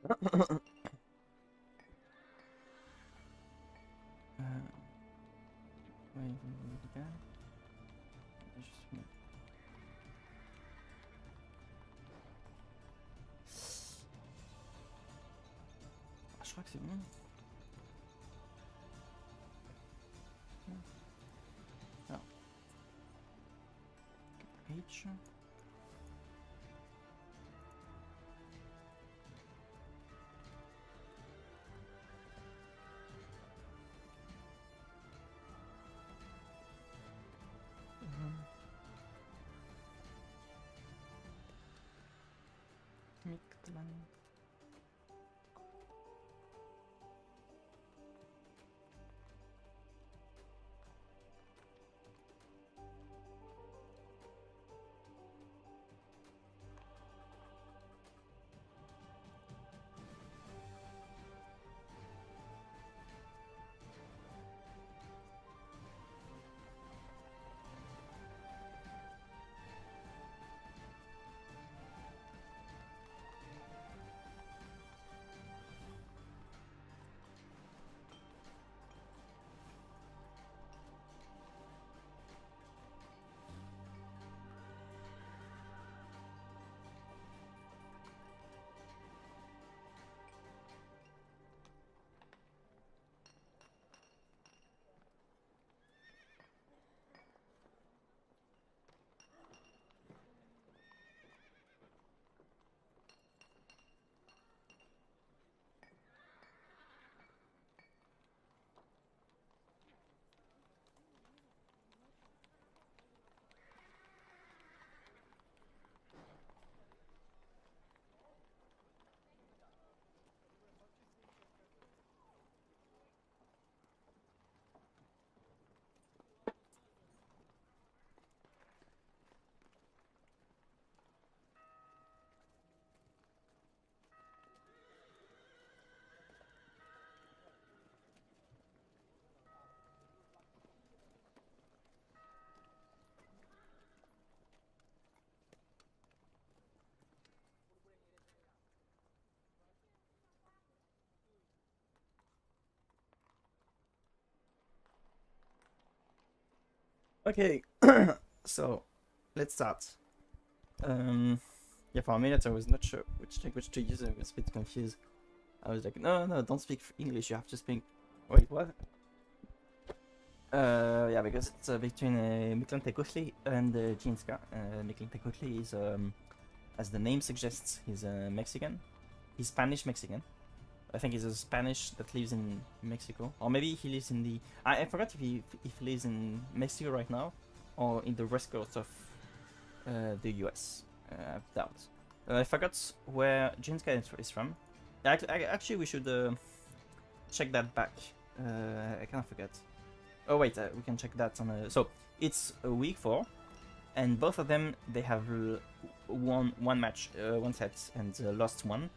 Je crois que c'est bon. Alors. H. Mictlantecuhtli. Okay, so let's start. Yeah, for a minute I was not sure which language to use. I was a bit confused. I was like, no, don't speak English. You have to speak. Wait, what? Yeah, because it's between Mictlantecuhtli and jiinska. Mictlantecuhtli is, as the name suggests, he's Mexican. He's Spanish Mexican. I think he's a Spanish that lives in Mexico, or maybe he lives in the. I forgot if he lives in Mexico right now, or in the west coast of the U.S. I doubt. I forgot where jiinska is from. Actually, we should check that back. I kind of forget. Oh wait, we can check that on. So it's a week 4, and both of them they have won one match, one set, and lost one.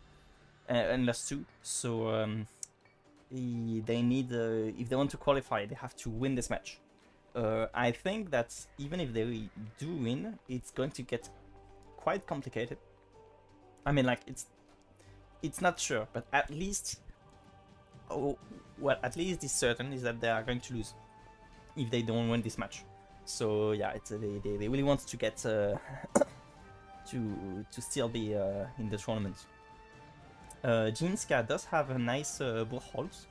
And lost 2, so they need, if they want to qualify, they have to win this match. I think that even if they do win, it's going to get quite complicated. I mean, like, it's not sure, but at least, at least it's certain is that they are going to lose if they don't win this match. So yeah, they really want to get to still be in the tournament. jiinska does have a nice Warlords.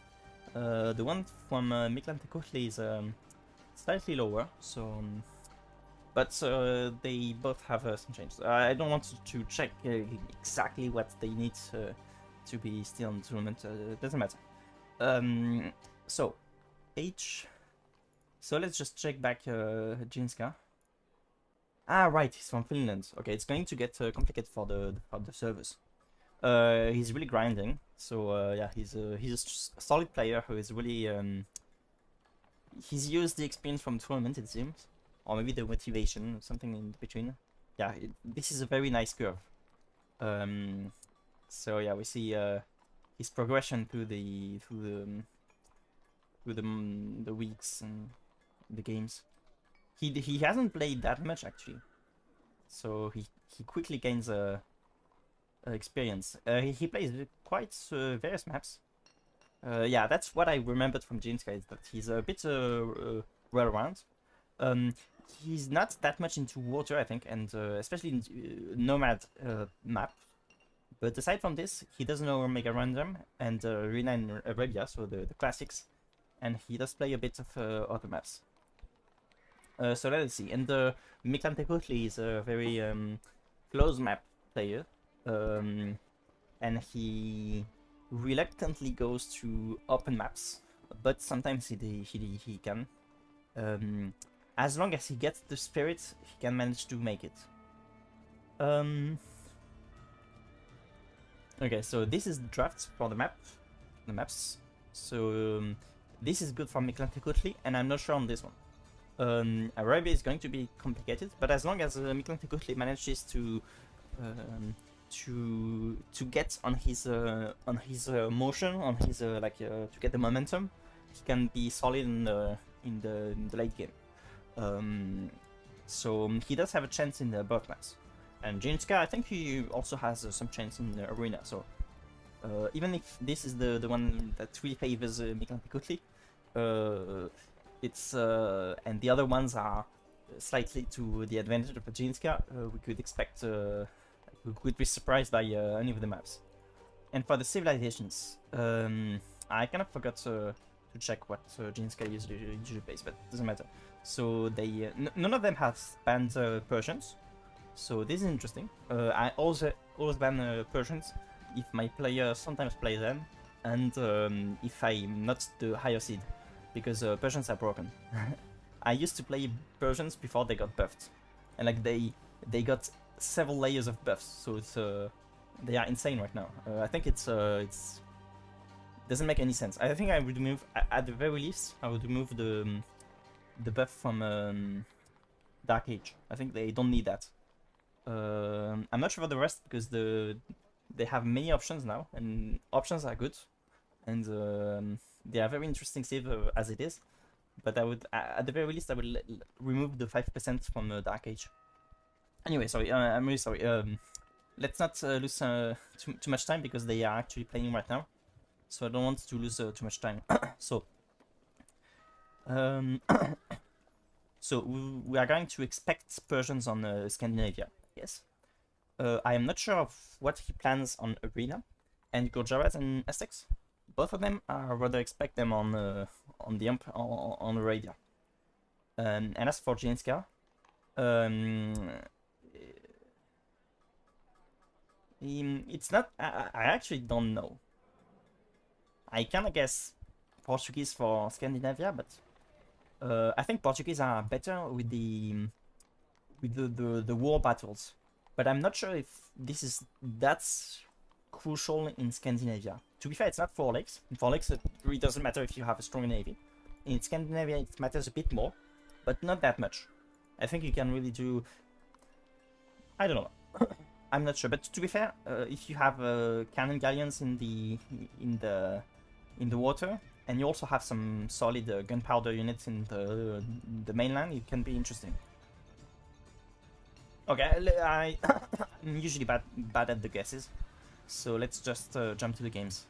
The one from Mictlantecuhtli is slightly lower, so but they both have some changes. I don't want to check exactly what they need to be still in the tournament. It doesn't matter. So H. So let's just check back jiinska. Ah, right, he's from Finland. Okay, it's going to get complicated for the servers. He's really grinding, so yeah, he's a solid player who is really he's used the experience from tournament, it seems, or maybe the motivation, something in between. Yeah, this is a very nice curve. So yeah, we see his progression through the weeks and the games. He hasn't played that much actually, so he quickly gains a experience. He plays quite various maps. Yeah, that's what I remembered from jiinska, is that he's a bit well around. He's not that much into water, I think, and especially in nomad map. But aside from this, he does know Mega Random and Rina and Arabia, so the classics, and he does play a bit of other maps. So let's see. And Mictlantecuhtli is a very close map player, and he reluctantly goes to open maps, but sometimes he can. As long as he gets the spirit, he can manage to make it. Okay, so this is the draft for the maps. So this is good for Mictlantecuhtli, and I'm not sure on this one. Arabia is going to be complicated, but as long as Mictlantecuhtli manages to get on his motion, on his to get the momentum, he can be solid in the late game. So he does have a chance in the both maps. And jiinska, I think he also has some chance in the arena. So even if this is the one that really favors Mictlantecuhtli, it's and the other ones are slightly to the advantage of jiinska, we could expect we could be surprised by any of the maps. And for the civilizations, I kind of forgot to check what jiinska usually plays, but it doesn't matter. So they none of them have banned Persians. So this is interesting. I always ban Persians if my player sometimes plays them, and if I'm not the higher seed, because Persians are broken. I used to play Persians before they got buffed, and like they got several layers of buffs, so it's they are insane right now. I think it's doesn't make any sense. I think I would remove, at the very least, I would remove the buff from Dark Age. I think they don't need that. I'm not sure for the rest, because they have many options now, and options are good, and they are very interesting save as it is. But I would, at the very least, I would remove the 5% from Dark Age. Anyway, sorry, I'm really sorry. Let's not lose too much time, because they are actually playing right now, so I don't want to lose too much time. So, so we are going to expect Persians on Scandinavia. Yes. I am not sure of what he plans on Arena and Gujarat and Essex. Both of them, I rather expect them on Arabia. And as for jiinska, it's not. I actually don't know. I kinda guess Portuguese for Scandinavia, but I think Portuguese are better with the war battles. But I'm not sure if that's crucial in Scandinavia. To be fair, it's not 4 lakes. In 4 lakes, it really doesn't matter if you have a strong navy. In Scandinavia, it matters a bit more, but not that much. I think you can really do. I don't know. I'm not sure, but to be fair, if you have cannon galleons in the water, and you also have some solid gunpowder units in the mainland, it can be interesting. Okay, I'm usually bad at the guesses, so let's just jump to the games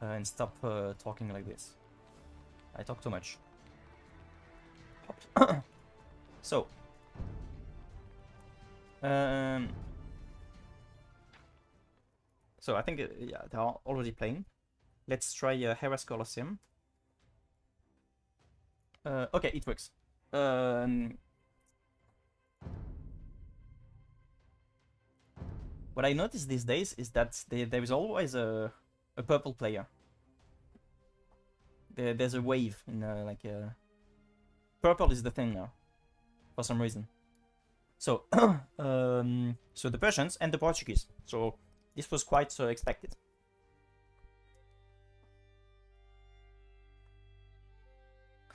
and stop talking like this. I talk too much. So, so I think yeah, they are already playing. Let's try Hera's Colosseum. Okay, it works. What I noticed these days is that there is always a purple player. There's a wave in purple is the thing now, for some reason. So so the Persians and the Portuguese. So this was quite expected.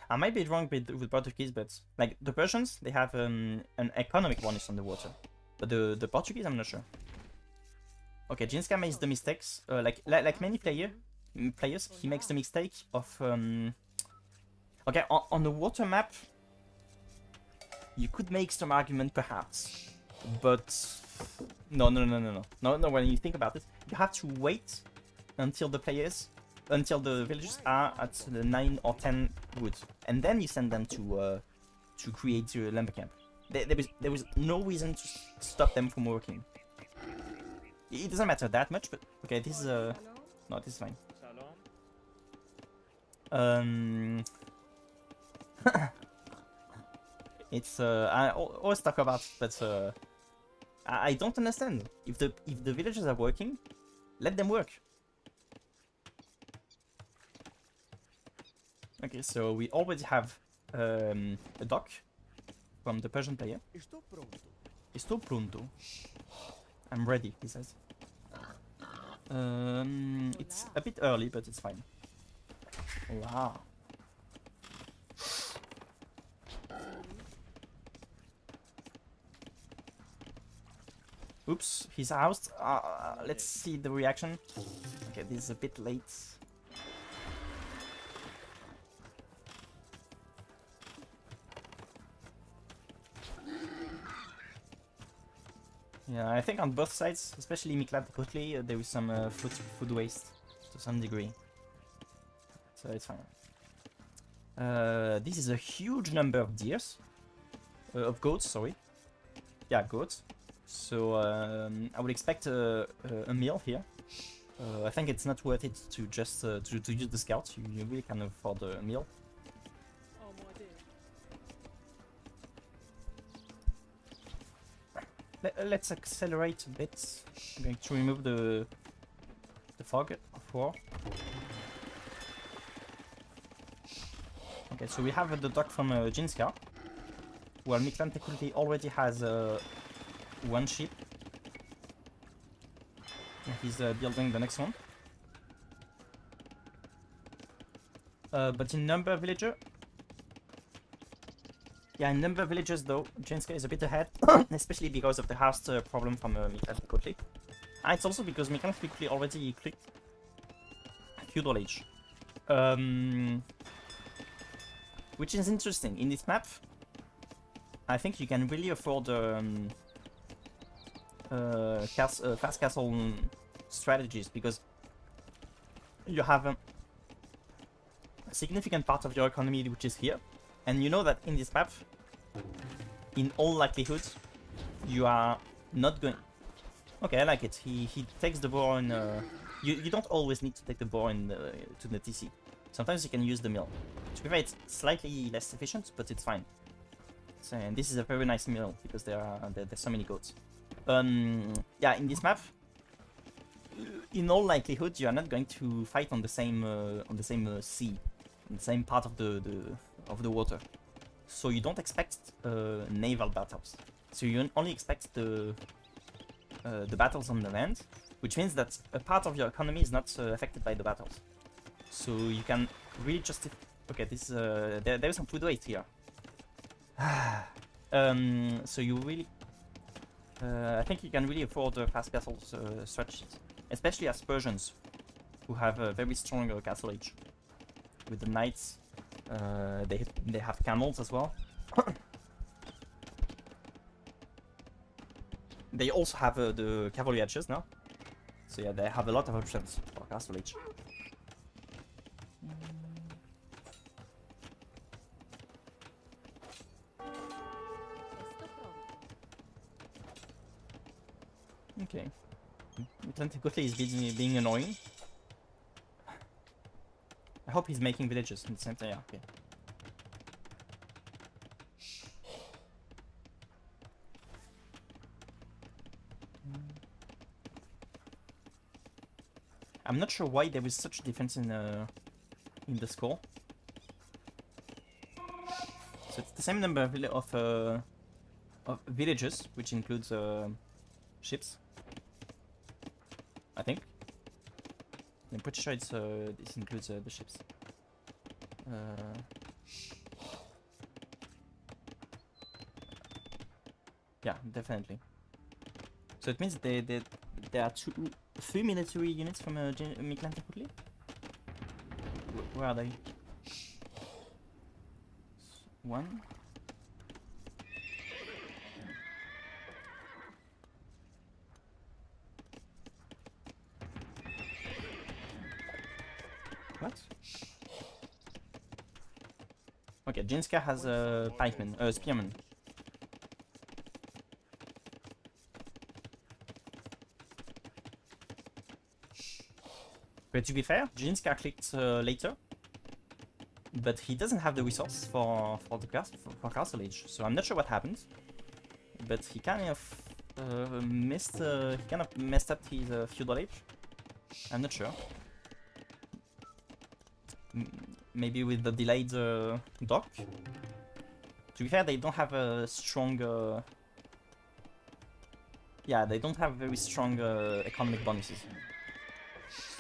I might be wrong with Portuguese, but like the Persians, they have an economic bonus on the water, but the Portuguese, I'm not sure. Okay, jiinska makes the mistakes, like many players, he makes the mistake of okay, on the water map, you could make some argument perhaps, but No, no, no, no, no, no, no. When you think about it, you have to wait until the villagers are at the 9 or 10 wood, and then you send them to create your lumber camp. There was no reason to stop them from working. It doesn't matter that much, but okay, this is no, this is fine. It's I always talk about, but I don't understand. If the villagers are working, let them work. Okay, so we already have a dock from the Persian player. Estou pronto. I'm ready, he says. It's a bit early, but it's fine. Wow. Oops, he's housed. Let's see the reaction. Okay, this is a bit late. Yeah, I think on both sides, especially Mictlantecuhtli, there is some food waste to some degree. So it's fine. This is a huge number of deers. Of goats, sorry. Yeah, goats. So I would expect a meal here. I think it's not worth it to just to use the scouts. You really can afford a meal. Let's accelerate a bit. I'm going to remove the fog of war. Okay, so we have the dock from jiinska. Well, Mictlantecuhtli already has one ship. He's building the next one. But in number of villager, yeah, in number of villagers though, jiinska is a bit ahead, especially because of the house problem from Mictlantecuhtli. And it's also because Mictlantecuhtli already clicked feudal age. Which is interesting. In this map, I think you can really afford fast castle strategies, because you have a significant part of your economy which is here, and you know that in this map, in all likelihood, you are not going... Okay, I like it. He takes the boar in... You don't always need to take the boar in to the TC. Sometimes you can use the mill. To be fair, it's slightly less efficient, but it's fine. So, and this is a very nice mill because there's so many goats. Yeah, in this map, in all likelihood, you are not going to fight on the same sea, on the same part of the water. So you don't expect naval battles. So you only expect the battles on the land, which means that a part of your economy is not affected by the battles. So you can really justify... Okay, this there is some food waste here. So you really... I think you can really afford fast castle strategies, especially as Persians, who have a very strong castle age. With the knights, they have camels as well. They also have the cavalry archers now. So yeah, they have a lot of options for castle age. Okay. Mictlantecuhtli is being annoying. I hope he's making villages in the center. Yeah, okay. I'm not sure why there was such a difference in the score. So it's the same number of villages, which includes ships, I think. I'm pretty sure it's this includes the ships. Yeah, definitely. So it means there are three military units from Mictlantecuhtli. Where are they? One. What? Okay, jiinska has a pikeman, spearman. But to be fair, jiinska clicked later, but he doesn't have the resource for Castle Age, so I'm not sure what happened. But he kind of messed up his feudal age. I'm not sure. Maybe with the delayed dock. To be fair, they don't have a strong. Yeah, they don't have very strong economic bonuses.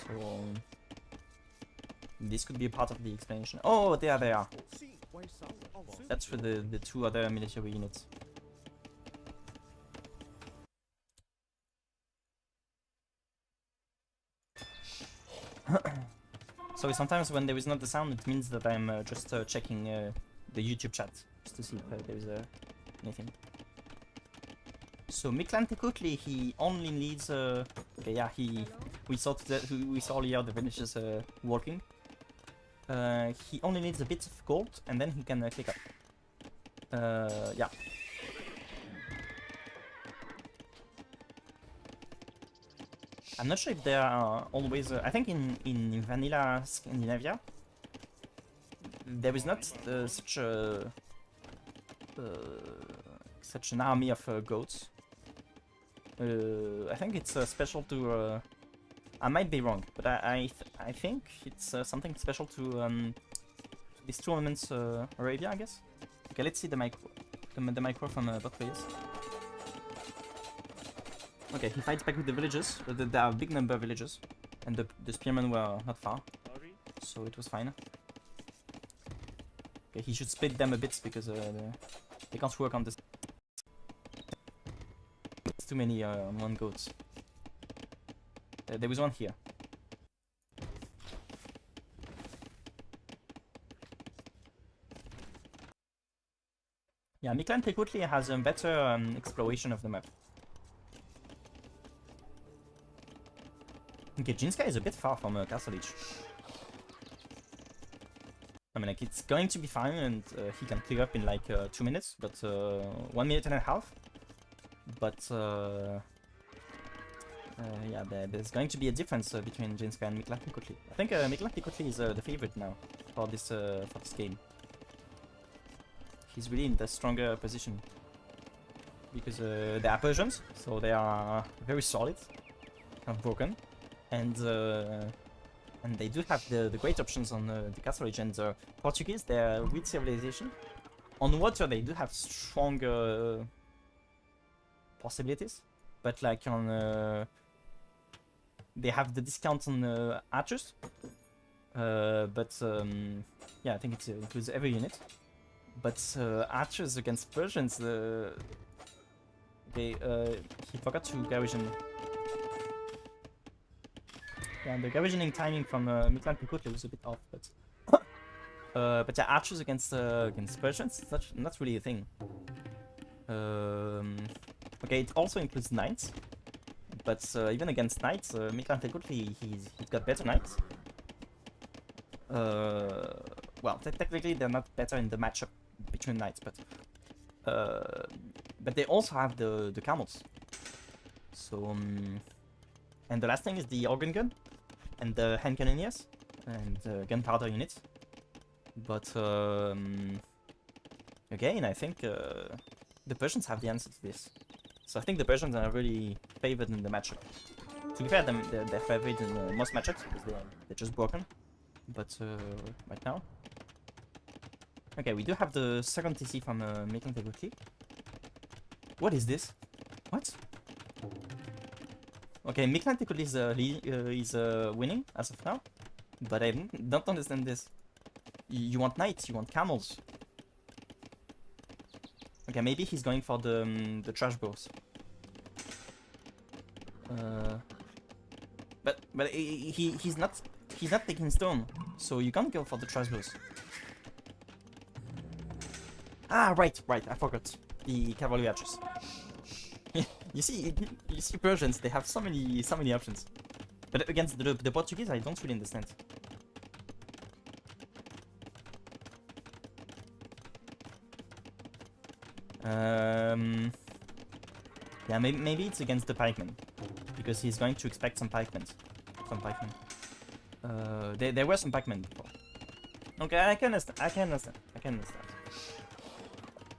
So this could be a part of the explanation. Oh, there they are. That's for the two other military units. So sometimes when there is not the sound, it means that I'm just checking the YouTube chat just to see if there is anything. So Mictlantecuhtli, he only needs okay, yeah, we saw earlier the villagers walking. He only needs a bit of gold and then he can click up. Yeah. I'm not sure if there are always. I think in vanilla Scandinavia there is not such an army of goats. I think it's special to. I might be wrong, but I think it's something special to these tournaments Arabia, I guess. Okay, let's see the micro from Botplayers. Okay, he fights back with the villagers. There are a big number of villagers, and the spearmen were not far, so it was fine. Okay, he should split them a bit because they can't work on this. It's too many on one goat. There was one here. Yeah, Mictlantecuhtli has a better exploration of the map. Okay, jiinska is a bit far from Castle Age. I mean, like, it's going to be fine and he can clear up in like 2 minutes, but 1 minute and a half. But yeah, there's going to be a difference between jiinska and Mictlantecuhtli. I think Mictlantecuhtli is the favorite now for this game. He's really in the stronger position because they are Persians, so they are very solid, kind of broken. And they do have the great options on the Castle Age, and Portuguese, they're weak civilization. On water, they do have stronger possibilities, but like on they have the discount on archers. But yeah, I think it includes every unit. But archers against Persians, he forgot to garrison. Yeah, the garrisoning timing from Mictlantecuhtli was a bit off, but yeah, archers against Persians, that's really a thing. Okay, it also includes knights, but even against knights, Mictlantecuhtli he's got better knights. Well, technically they're not better in the matchup between knights, but they also have the camels. So and the last thing is the organ gun and the hand cannoneers and gunpowder units. But again, I think the Persians have the answer to this. So I think the Persians are really favored in the matchup. To be fair, they're favored in most matchups because they're just broken. But right now, okay, we do have the second TC from Mictlantecuhtli. What is this? What? Okay, Mictlantecuhtli is winning as of now, but I don't understand this. You want knights, you want camels. Okay, maybe he's going for the trash bows. But he's not taking stone, so you can't go for the trash bows. Ah, right, I forgot the cavalry archers. You see Persians, they have so many options. But against the Portuguese, I don't really understand. Yeah, maybe it's against the pikemen, because he's going to expect some pikemen. There were some pikemen before. Okay, I can understand.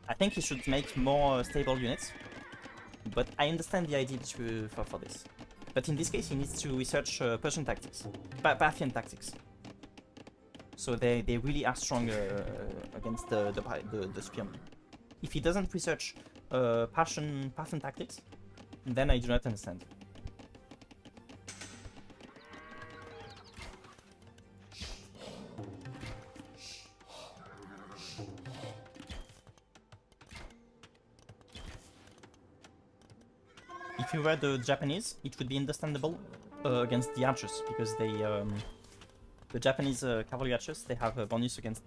I think he should make more stable units, but I understand the idea for this. But in this case, he needs to research Persian tactics, Parthian tactics. So they really are stronger against the spearmen. If he doesn't research Parthian tactics, then I do not understand. If you were the Japanese, it would be understandable against the archers, because they the Japanese cavalry archers, they have a bonus against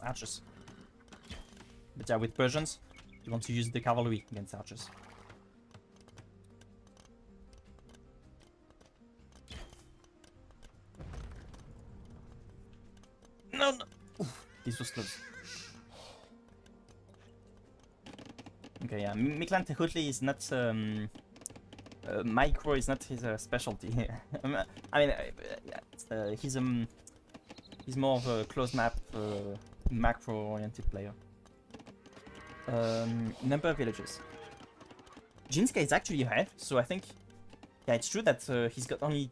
archers. But yeah, with Persians, you want to use the cavalry against archers. No. Oof, this was close. Okay, yeah, Mictlantecuhtli is not micro is not his specialty. I mean, yeah, he's more of a closed map, macro-oriented player. Number of villages. Jiinska is actually ahead, so I think, yeah, it's true that he's got only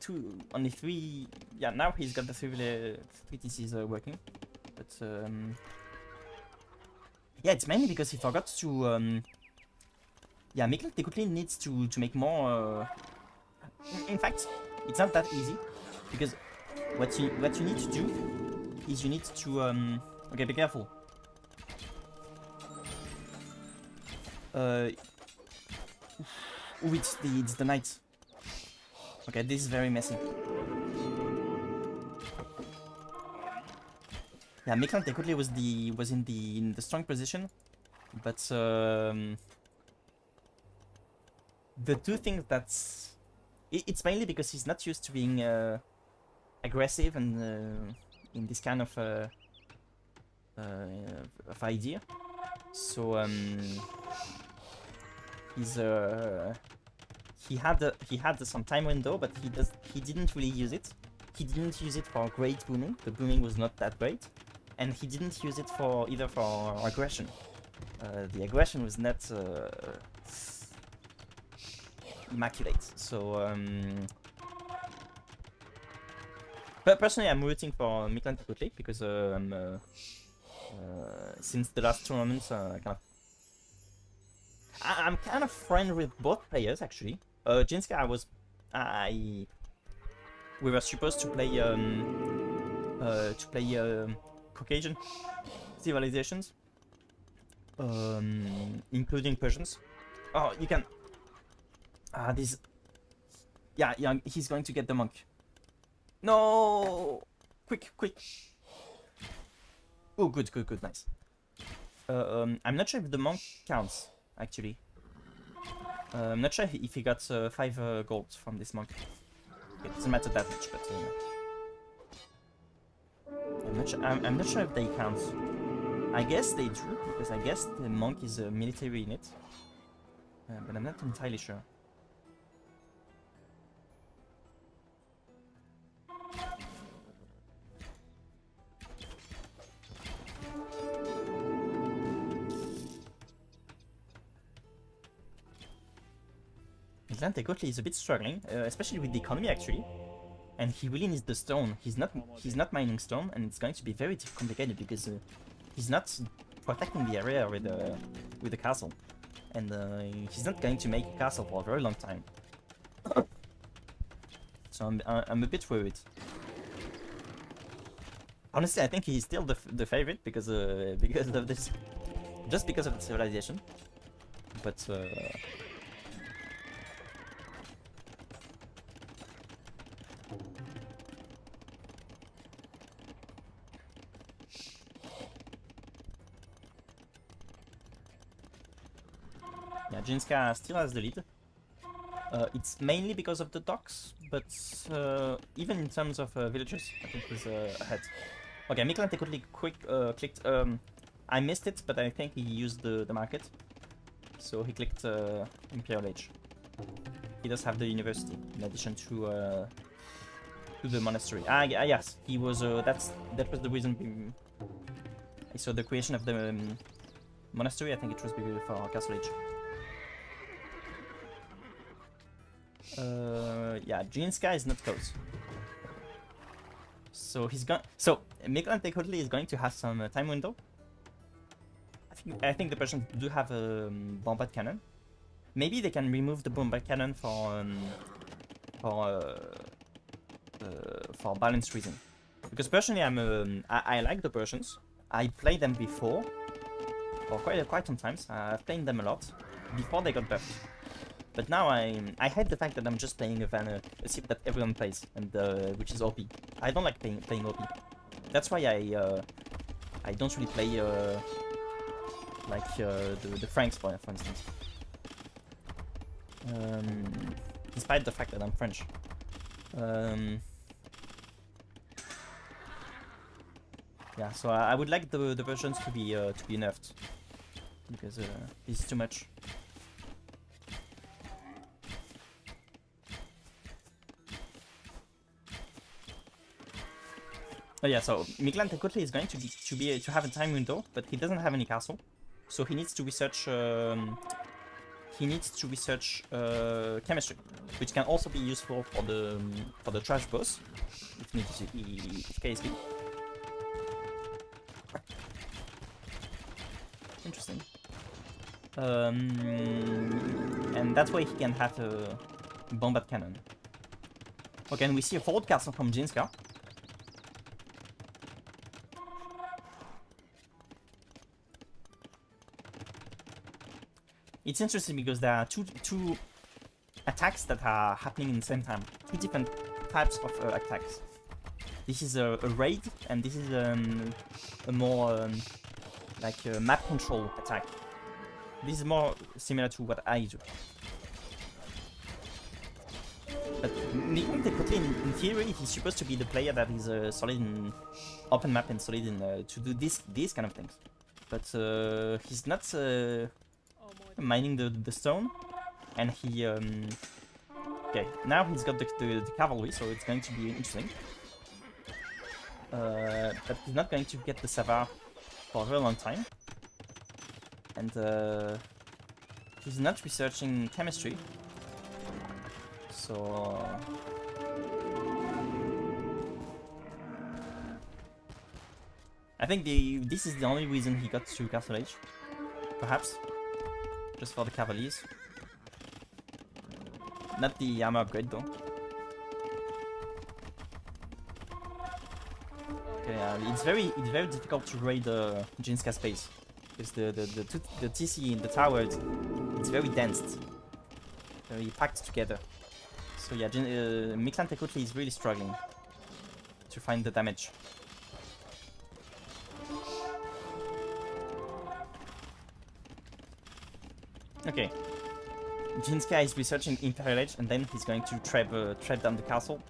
three. Yeah, now he's got the three TCs working, but yeah, it's mainly because he forgot to. Yeah, Mictlantecuhtli needs to make more. In fact, it's not that easy, because what you need to do is you need to. Okay, be careful. Oh, it's the knight. Okay, this is very messy. Yeah, Mictlantecuhtli was in the strong position, but the two things it's mainly because he's not used to being aggressive and in this kind of idea. So he had some time window, but he didn't really use it. He didn't use it for great booming. The booming was not that great, and he didn't use it for aggression. The aggression was not immaculate. So but personally, I'm rooting for Mictlantecuhtli because since the last tournament, I'm kind of friend with both players actually. Jiinska, we were supposed to play Caucasian civilizations, including Persians. Oh, you can. This. Yeah, he's going to get the monk. No! Quick! Oh, good, nice. I'm not sure if the monk counts, actually. I'm not sure if he got 5 gold from this monk. It doesn't matter that much, but I'm not sure if they count. I guess they do, because I guess the monk is a military unit. But I'm not entirely sure. Mictlantecuhtli is a bit struggling, especially with the economy actually, and he really needs the stone. He's not mining stone, and it's going to be very complicated because he's not protecting the area with the castle, and he's not going to make a castle for a very long time. So I'm a bit worried. Honestly, I think he's still the favorite because of this, just because of the civilization, but. Yeah, Jiinska still has the lead. It's mainly because of the docks, but even in terms of villagers, I think he's ahead. Okay, Mictlantecuhtli clicked I missed it, but I think he used the market. So he clicked Imperial Age. He does have the university in addition to the monastery. Yes, he was. That was the reason. So the creation of the monastery, I think it was for Castle Age. Yeah, jiinska is not close. So he's gone. So Mictlantecuhtli is going to have some time window. I think the Persians do have a bombard cannon. Maybe they can remove the bombard cannon for balance reason. Because personally, I like the Persians. I played them before, or quite sometimes. I've played them a lot before they got buffed. But now I hate the fact that I'm just playing a ship that everyone plays, and which is OP. I don't like playing OP. That's why I don't really play the Franks, for instance. Despite the fact that I'm French. Yeah, so I would like the versions to be nerfed, because this is too much. Oh yeah, so Mictlantecuhtli is going to have a time window, but he doesn't have any castle, so he needs to research. Chemistry, which can also be useful for the trash boss if needs KSP. Interesting. And that way he can have a bombard cannon. Okay, and we see a forward castle from jiinska. It's interesting because there are two attacks that are happening in the same time. Two different types of attacks. This is a raid, and this is a more like a map control attack. This is more similar to what I do. But Mictlantecuhtli, in theory, he's supposed to be the player that is solid in open map and solid in to do these kind of things. But he's not mining the stone, and he okay, now he's got the cavalry, so it's going to be interesting. But he's not going to get the Savar for a very long time, and he's not researching chemistry, so I think this is the only reason he got to Castle Age, perhaps. Just for the cavaliers. Not the armor upgrade though. Okay, it's very difficult to raid jiinska space, because the TC in the tower it's very dense, very packed together. So yeah, Mictlantecuhtli is really struggling to find the damage. Okay, jiinska is researching Imperial Age, and then he's going to trap down the castle.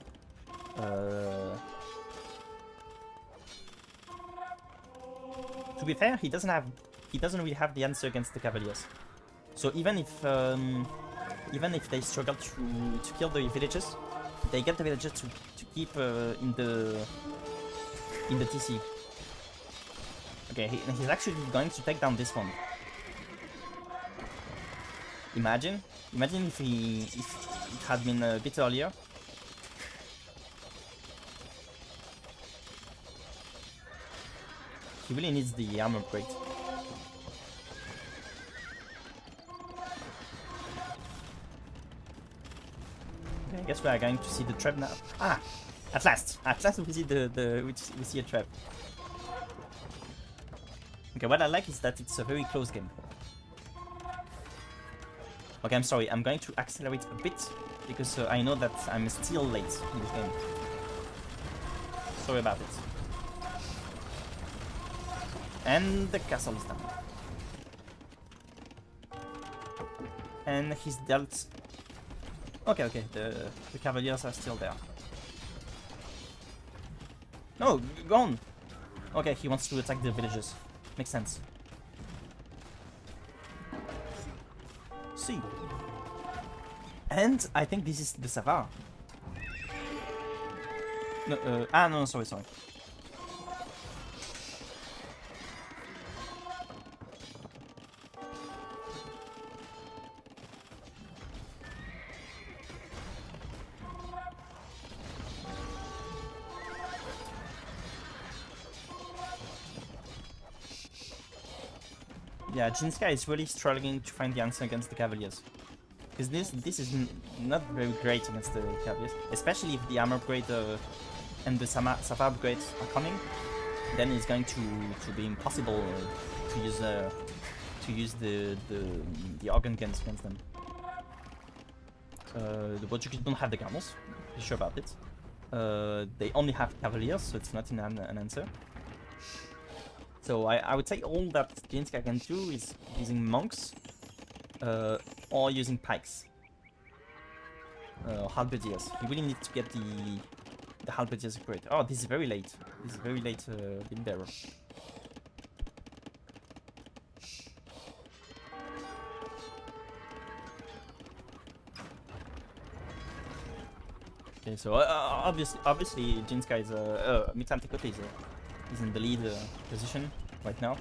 To be fair, he doesn't really have the answer against the Cavaliers. So even if they struggle to kill the villagers, they get the villagers to keep in the TC. Okay, he's actually going to take down this one. Imagine if it had been a bit earlier. He really needs the armor upgrade. Okay, I guess we are going to see the trap now. Ah, at last we see we see a trap. Okay, what I like is that it's a very close game. Okay, I'm sorry, I'm going to accelerate a bit, because I know that I'm still late in this game. Sorry about it. And the castle is down. And he's dealt... Okay, the cavaliers are still there. No, gone! Okay, he wants to attack the villagers. Makes sense. See. And I think this is the Savar. No, no, sorry. Yeah, jiinska is really struggling to find the answer against the Cavaliers. Because this is not very great against the Cavaliers. Especially if the armor upgrade and the Savar upgrades are coming. Then it's going to be impossible to use the organ guns against them. The Portuguese don't have the camels, be sure about it. They only have Cavaliers, so it's not an answer. So I would say all that jiinska can do is using monks or using pikes. Halberdiers. You really need to get the halberdiers upgrade. Oh, this is very late. This is very late in bearer. Okay, so obviously jiinska is Mictlantecuhtli is in the lead position right now.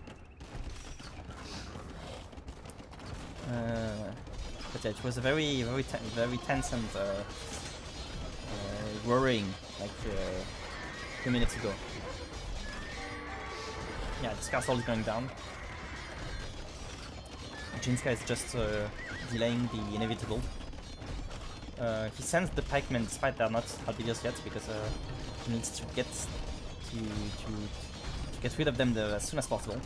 But yeah, it was a very tense and worrying like a few minutes ago. Yeah, this castle is going down. jiinska is just delaying the inevitable. He sends the pikemen despite they're not Halberdiers yet because he needs to get to get rid of them as soon as possible.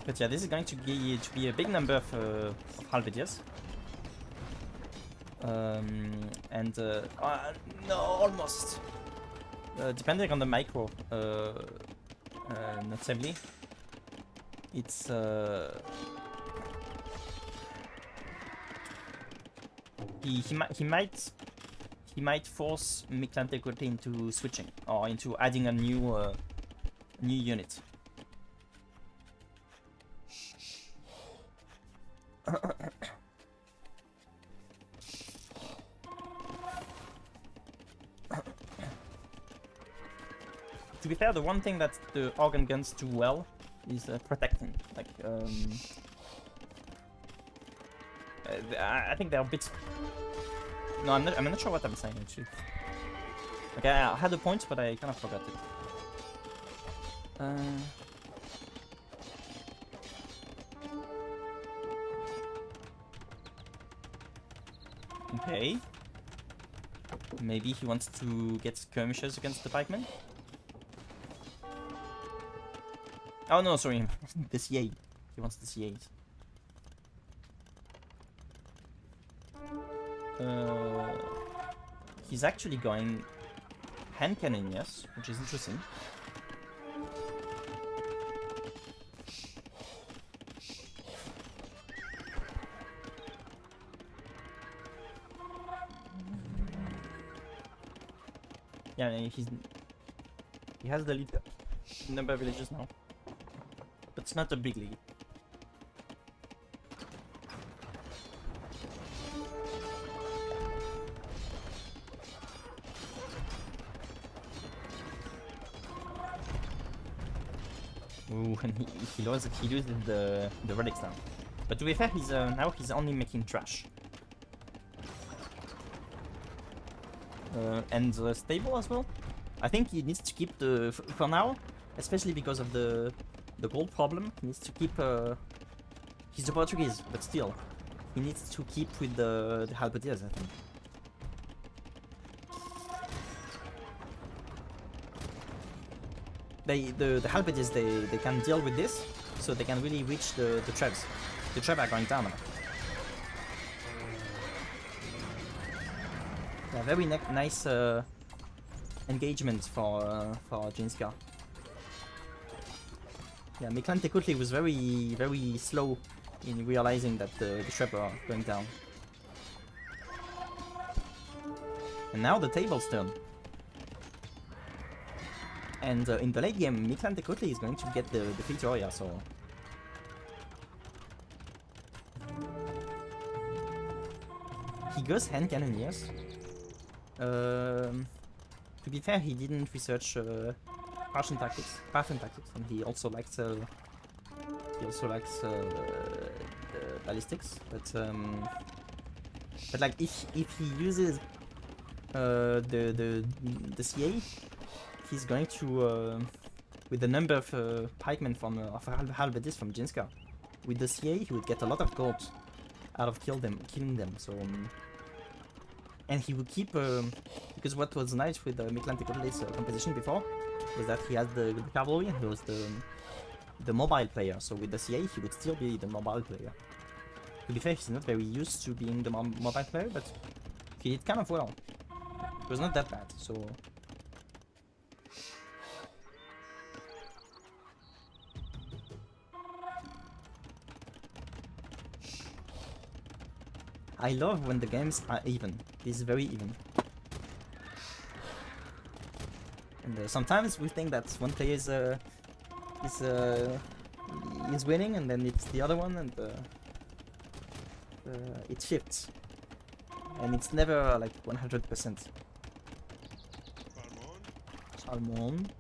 But yeah, this is going to be a big number of Halberdiers. No, almost. Depending on the micro, notably, it's he might force Mictlantecuhtli into switching or into adding a new unit. To be fair, the one thing that the organ guns do well is protecting. Like, I think they're a bit. No, I'm not sure what I'm saying actually. Okay, I had a point, but I kind of forgot it. Okay. Maybe he wants to get skirmishers against the pikemen. Oh no, sorry, the C8. He wants the C8. He's actually going hand cannon, yes, which is interesting. Yeah, he has the lead number of villages now, but it's not a big lead. Ooh, and he loses the relics now. But to be fair, he's only making trash. And stable as well. I think he needs to keep for now, especially because of the gold problem. He needs to keep. He's the Portuguese, but still, he needs to keep with the Halberdiers, I think. The Halberdiers they can deal with this, so they can really reach the trebs. The trebs are going down now. Yeah, very nice engagement for jiinska. Yeah, Mictlantecuhtli was very slow in realizing that the trebs are going down. And now the table's turn. And in the late game, Mictlantecuhtli is going to get the Victoria, so... He goes hand cannoneers. To be fair, he didn't research Parthian tactics, and he also likes ballistics. But like if he uses the CA, he's going to with the number of pikemen from halberdiers from Jiinska. With the CA, he would get a lot of gold out of killing them. So and he would keep because what was nice with Mictlantecuhtli's composition before was that he had the cavalry and he was the mobile player. So with the CA, he would still be the mobile player. To be fair, he's not very used to being the mobile player, but he did kind of well. It was not that bad. So. I love when the games are even. This is very even. And sometimes we think that one player is winning, and then it's the other one, and it shifts. And it's never like 100%. Salmon.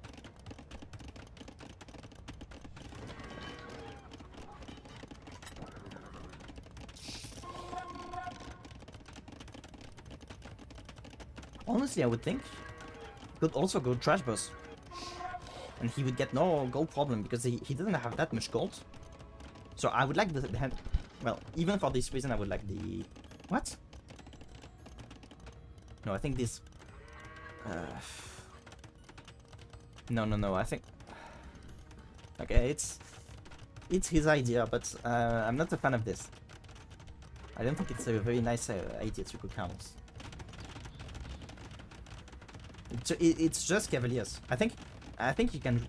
Honestly, I would think he could also go trash boss, and he would get no gold problem because he doesn't have that much gold. So I would like the hand. Well, even for this reason, I would like the what? No, I think this. No. I think. Okay, it's his idea, but I'm not a fan of this. I don't think it's a very nice idea to go count. It's just cavaliers. I think you can.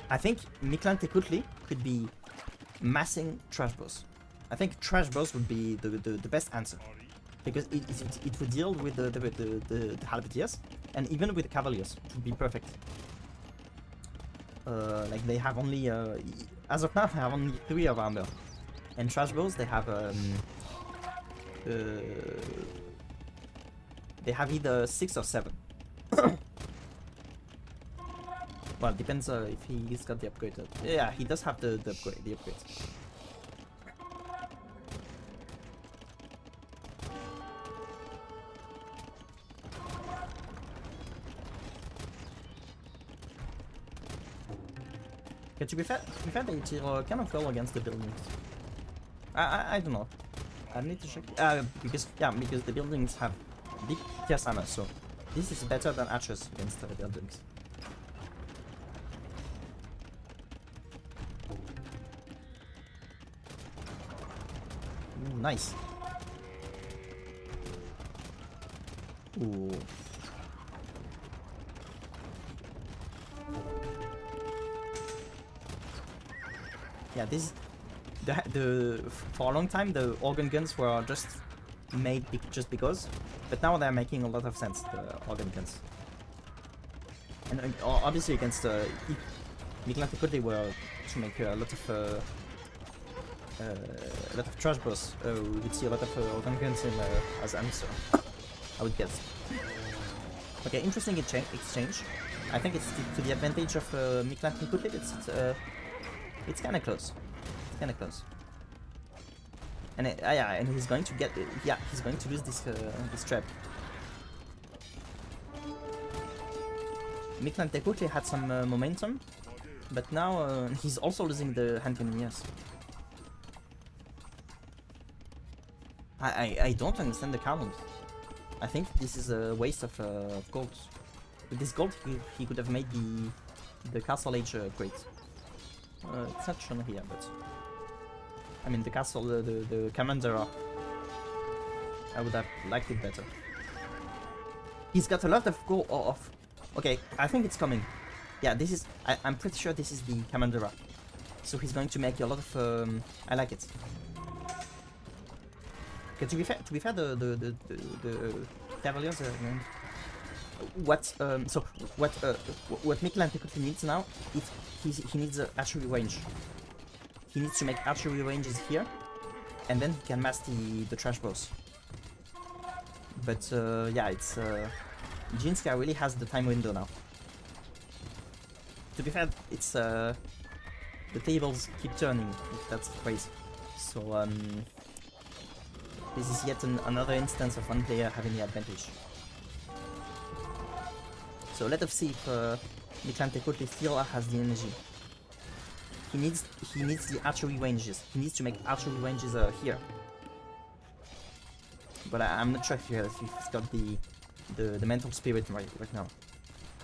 I think Mictlantecuhtli could be massing trash boss. I think trash boss would be the best answer because it would deal with the halberdiers and even with the cavaliers. It would be perfect. Like they have only as of now they have only 3 of armor, and trash boss they have they have either 6 or 7. Well, depends if he's got the upgrade. Yeah, he does have the upgrade. Okay, to be fair, they kind of go against the buildings. I don't know. I need to check. Because the buildings have big pierce armor, so this is better than archers against the buildings. Ooh, nice. Ooh. Yeah, this for a long time the organ guns were just made just because, but now they're making a lot of sense, the organ guns. And obviously against Mictlantecuhtli were to make a lot of trash boss. We would see a lot of organ guns in as answer, I would guess. Okay, interesting exchange. I think it's to the advantage of Mictlantecuhtli. It's kind of close. It's kind of close. And and he's going to get he's going to lose this trap. Mictlantecuhtli had some momentum, but now he's also losing the hand cannoneers. I don't understand the count. I think this is a waste of gold. With this gold, he could have made the castle age upgrade. It's not shown here, but I mean the castle, the commander. I would have liked it better. He's got a lot of gold off. Okay, I think it's coming. Yeah, this is. I'm pretty sure this is the commander. So he's going to make a lot of. I like it. Okay, to be fair, the cavaliers what Mictlantecuhtli needs now is he needs archery range. He needs to make archery ranges here, and then he can mass the trash boss. But yeah, it's jiinska really has the time window now. To be fair, it's the tables keep turning, if that's the phrase. So this is yet another instance of one player having the advantage. So let us see if Mictlantecuhtli still has the energy. He needs the archery ranges. He needs to make archery ranges here. But I'm not sure if he's got the mental spirit right now.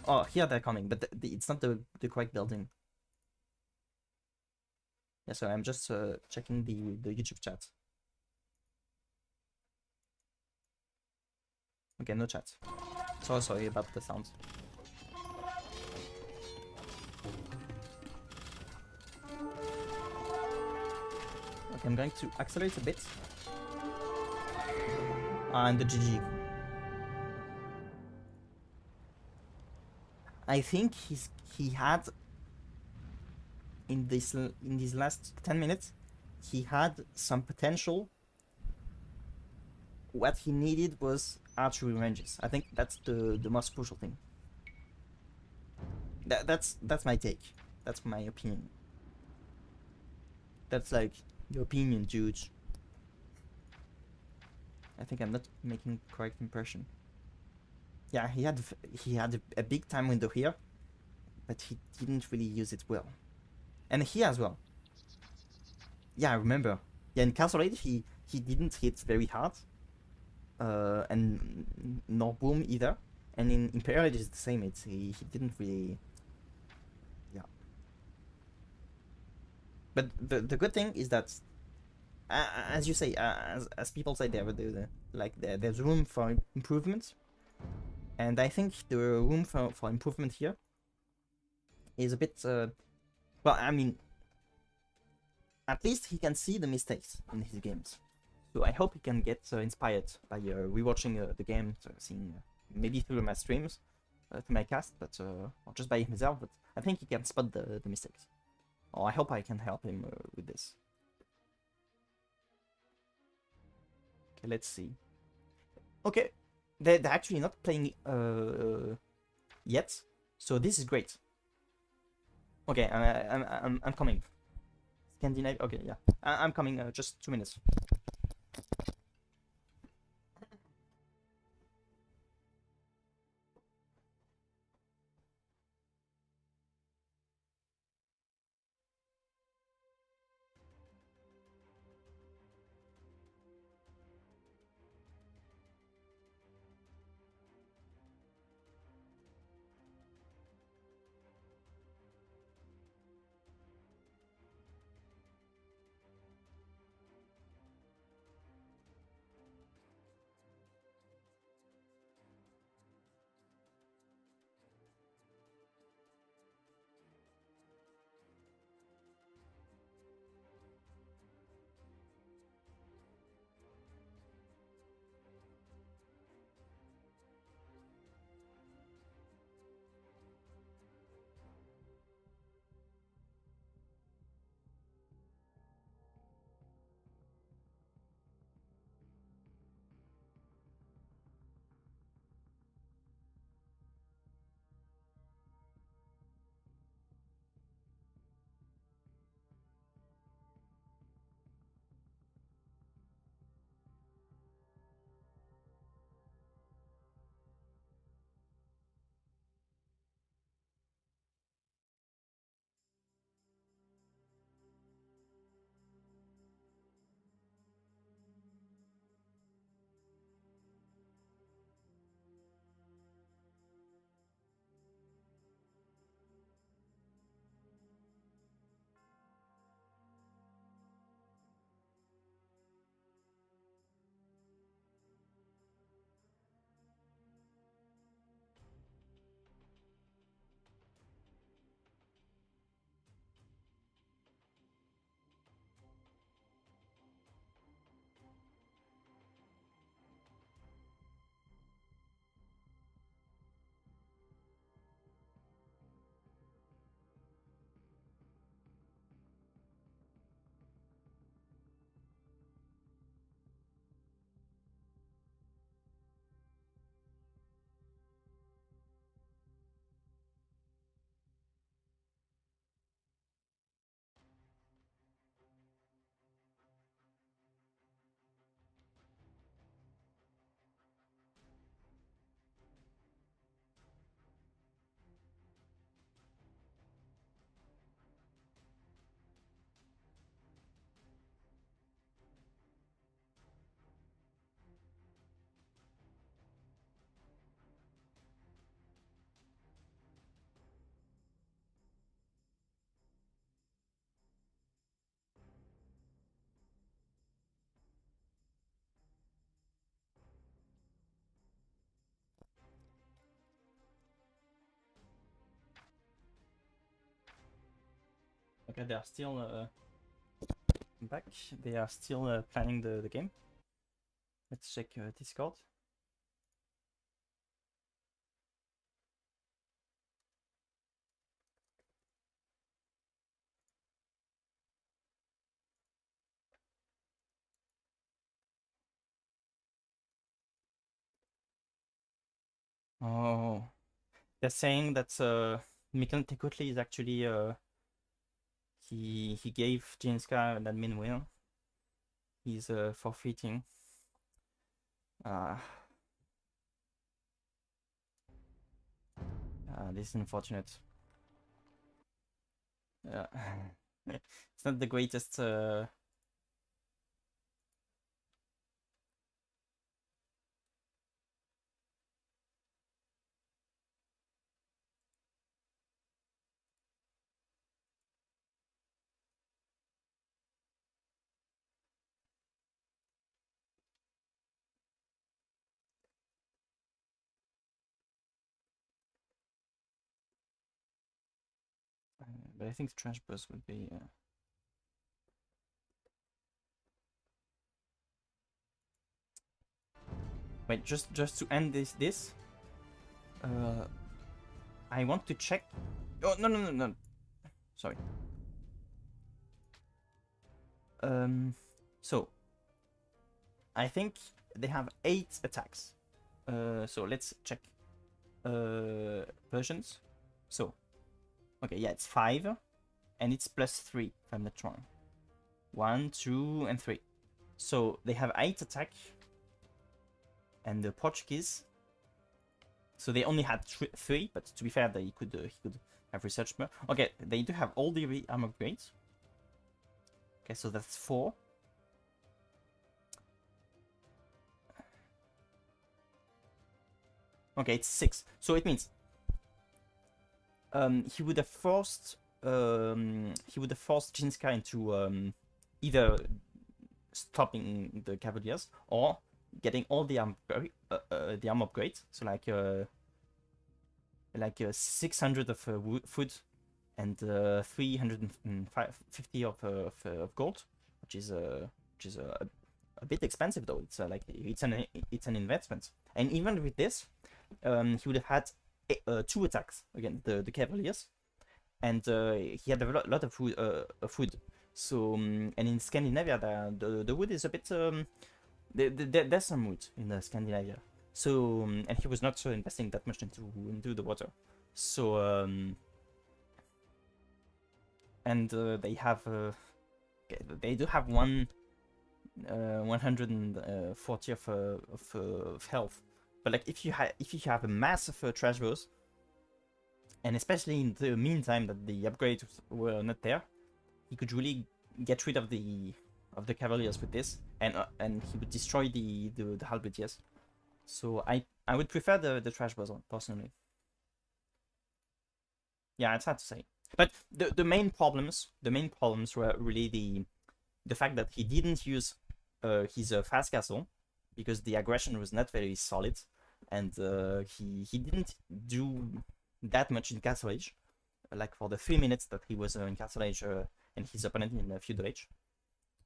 Oh, here they're coming, but it's not the correct building. Yeah, so I'm just checking the YouTube chat. Okay, no chat. So sorry about the sound. Okay, I'm going to accelerate a bit. And the GG. I think he had in these last 10 minutes, he had some potential. What he needed was archery ranges. I think that's the most crucial thing. That's my take. That's my opinion. That's like your opinion, dude. I think I'm not making correct impression. Yeah, he had a big time window here, but he didn't really use it well. And here as well. Yeah, I remember. Yeah, in Castle Age he didn't hit very hard. And nor Boom either. And in Imperial Age it's the same. He didn't really. Yeah. But the good thing is that, as you say, as people say, there's room for improvement. And I think the room for improvement here is a bit. Well, I mean, at least he can see the mistakes in his games. So I hope he can get inspired by rewatching the game, seeing maybe through my streams, through my cast, but or just by himself. But I think he can spot the mistakes. Or I hope I can help him with this. Okay, let's see. Okay, they're actually not playing yet, so this is great. Okay, I'm coming. Scandinavia. Okay, yeah, I'm coming. Just 2 minutes. Okay, they are still back. They are still planning the game. Let's check Discord. Oh, they're saying that Mictlantecuhtli is actually he gave jiinska an admin win. He's forfeiting. This is unfortunate. It's not the greatest. But I think trash bus would be. Wait, just to end this. I want to check. Oh no. Sorry. So I think they have 8 attacks. So let's check versions. So okay, yeah, it's 5 and it's +3 if I'm not wrong. 1, 2, and 3. So they have 8 attack. And the Portuguese. So they only had 3, but to be fair, he could have researched more. Okay, they do have all the armor upgrades. Okay, so that's 4. Okay, it's 6. So it means he would have forced jiinska into either stopping the Cavaliers or getting all the armor upgrades. So like 600 of food and 350 of gold, which is a bit expensive though. It's it's an investment. And even with this, he would have had 2 attacks against the Cavaliers, and he had a lot of food. So and in Scandinavia, the wood is a bit there's some wood in Scandinavia. So and he was not investing that much into the water. So and they have they do have 140 of health. But like if you have a massive trash boss, and especially in the meantime that the upgrades were not there, he could really get rid of the Cavaliers with this, and he would destroy the halberdiers. So I would prefer the trash boss personally. Yeah, it's hard to say. But the main problems were really the fact that he didn't use his fast castle because the aggression was not very solid, and he didn't do that much in Castle Age, like for the 3 minutes that he was in Castle Age and his opponent in Feudal Age.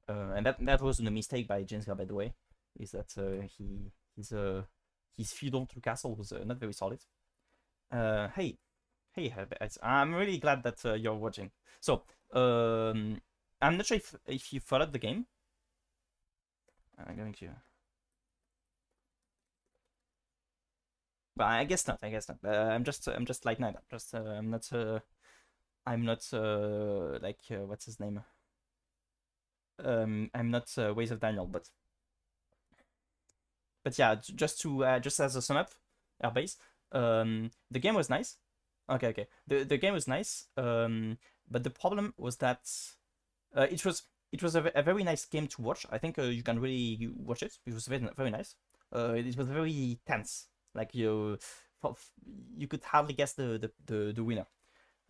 And that was a mistake by jiinska, by the way, is that his feudal to castle was not very solid. Hey, I'm really glad that you're watching. So I'm not sure if you followed the game. I'm going to. But I guess not. I'm just like Knight. I'm not. Like what's his name? I'm not Ways of Daniel, but yeah, just as a sum up, Airbase. The game was nice. Okay. The game was nice. But the problem was that it was a very nice game to watch. I think you can really watch it. It was very nice. It was very tense. Like you could hardly guess the winner.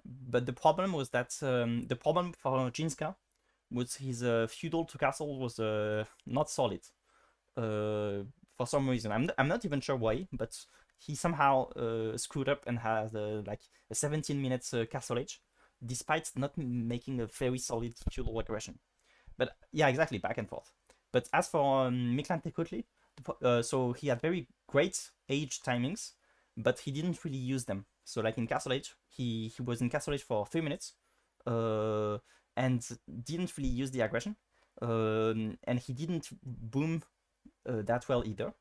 But the problem was that the problem for jiinska was his feudal to castle was not solid. For some reason, I'm not even sure why, but he somehow screwed up and has like a 17 minutes castle age, despite not making a very solid feudal aggression. But yeah, exactly, back and forth. But as for Mictlantecuhtli, so he had very great age timings, but he didn't really use them. So like in Castle Age, he was in Castle Age for 3 minutes, and didn't really use the aggression, and he didn't boom that well either.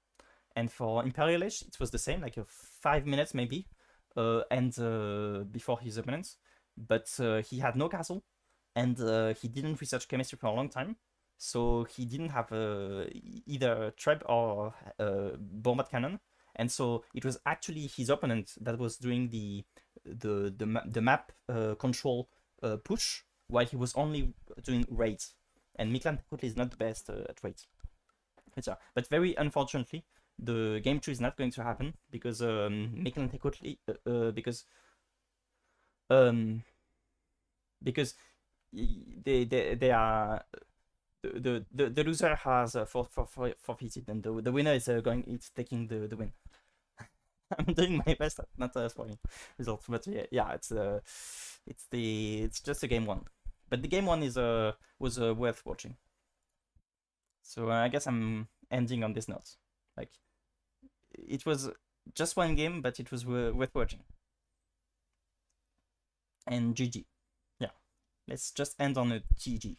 And for Imperial Age, it was the same, like 5 minutes maybe, and before his opponents, but he had no castle, and he didn't research chemistry for a long time, so he didn't have either Treb or Bombard Cannon, and so it was actually his opponent that was doing the map control push, while he was only doing raids, and Mictlantecuhtli is not the best at raids. But very unfortunately, the game 2 is not going to happen because Mictlantecuhtli because they are the loser has forfeited, and the winner is taking the win. I'm doing my best at not spoiling results, but yeah, it's just a game 1, but the game 1 was worth watching. So I guess I'm ending on this note. Like, it was just one game, but it was worth watching. And GG. Yeah, let's just end on a GG.